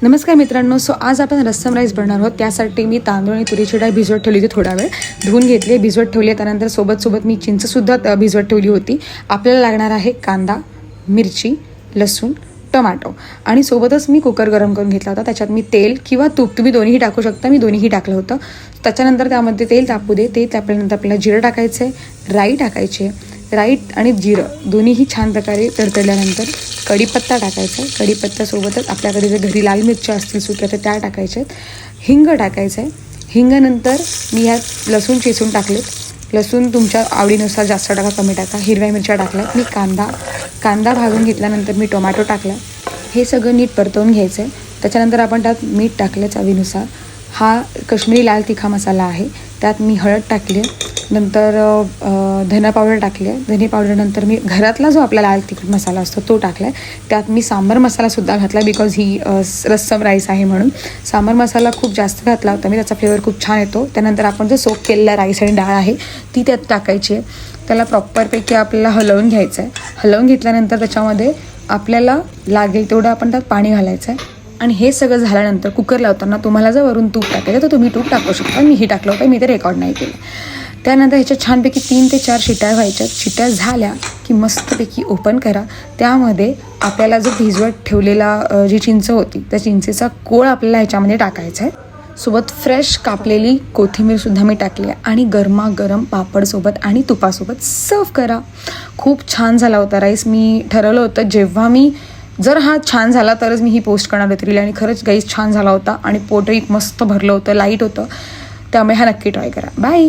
नमस्कार मित्रांनो. आज आपण रस्सम राईस बनवणार आहोत. त्यासाठी मी तांदूळ आणि तुरीची डाळ भिजवत ठेवली होती, थोडा वेळ धुवून घेतली, भिजवत ठेवली. त्यानंतर सोबत मी चिंचसुद्धा भिजवत ठेवली होती. आपल्याला लागणार आहे कांदा, मिरची, लसूण, टोमॅटो आणि सोबतच मी कुकर गरम करून घेतला होता. त्याच्यात मी तेल किंवा तूप तुम्ही दोन्हीही टाकू शकता. मी दोन्हीही टाकलं होतं. त्याच्यानंतर त्यामध्ये तेल तापू दे. ते तापल्यानंतर आपल्याला जिरं टाकायचं आहे, राई टाकायची आहे. राई आणि जिरं दोन्हीही छान प्रकारे तडतडल्यानंतर कढीपत्ता टाकायचा आहे. कढीपत्त्यासोबतच आपल्याकडे जर घरी लाल मिरच्या असतील सुक्या तर त्या टाकायच्या आहेत. हिंग टाकायचं आहे. हिंगानंतर मी ह्यात लसूण चेचून टाकलेत. लसूण तुमच्या आवडीनुसार जास्त टाका, कमी टाका. हिरव्या मिरच्या टाकल्या. मी कांदा भाजून घेतल्यानंतर मी टोमॅटो टाकला. हे सगळं नीट परतवून घ्यायचं आहे. त्याच्यानंतर आपण त्यात मीठ टाकलं चवीनुसार. हा काश्मीरी लाल तिखा मसाला आहे. त्यात मी हळद टाकली आहे. नंतर धना पावडर टाकली आहे. धने पावडरनंतर मी घरातला जो आपला लाल तिखट मसाला असतो तो टाकला आहे. त्यात मी सांबार मसालासुद्धा घातला बिकॉज ही रस्सम राईस आहे म्हणून. सांबार मसाला खूप जास्त घातला होता मी, त्याचा फ्लेवर खूप छान येतो. त्यानंतर आपण जो सोक केलेला राईस आणि डाळ आहे ती त्यात टाकायची आहे. त्याला प्रॉपरपैकी आपल्याला हलवून घ्यायचं आहे. हलवून घेतल्यानंतर त्याच्यामध्ये आपल्याला लागेल तेवढं आपण त्यात पाणी घालायचं आहे. आणि हे सगळं झाल्यानंतर कुकर लावताना तुम्हाला जर वरून तूप टाकायचं तर तुम्ही तूप टाकू शकता. मीही टाकलं होतं, मी ते रेकॉर्ड नाही केलं. त्यानंतर ह्याच्यात छानपैकी 3 ते 4 शिट्या व्हायच्यात. शिट्या झाल्या की मस्तपैकी ओपन करा. त्यामध्ये आपल्याला जो भिजवत ठेवलेला जी चिंच होती त्या चिंचेचा कोळ आपल्याला ह्याच्यामध्ये टाकायचा आहे. सोबत फ्रेश कापलेली कोथिंबीरसुद्धा मी टाकली आहे आणि गरमागरम पापडसोबत आणि तुपासोबत सर्व करा. खूप छान झाला होता राईस. मी ठरवलं होतं जेव्हा मी जर हा छान झाला तरच मी ही पोस्ट करणार होती रील. आणि खरंच गाईस छान झाला होता आणि पोटही मस्त भरलं होतं, लाईट होतं. त्यामुळे हा नक्की ट्राय करा. बाय.